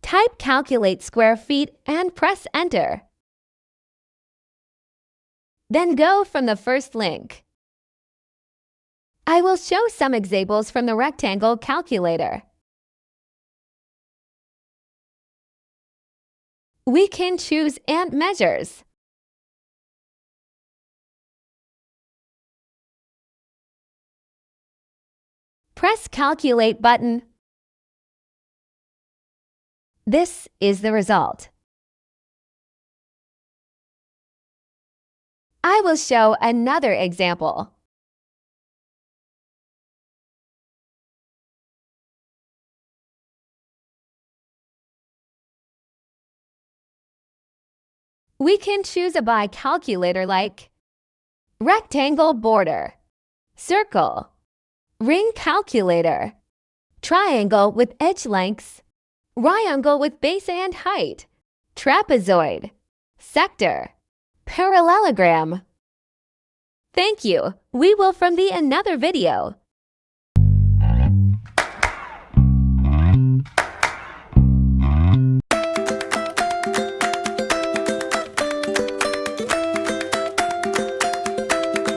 Type calculate square feet and press enter. Then go from the first link. I will show some examples from the rectangle calculator. We can choose and measures. Press Calculate button. This is the result. I will show another example. We can choose a by calculator like rectangle border, circle, ring calculator, triangle with edge lengths, triangle with base and height, trapezoid, sector, parallelogram. Thank you. We will from the another video.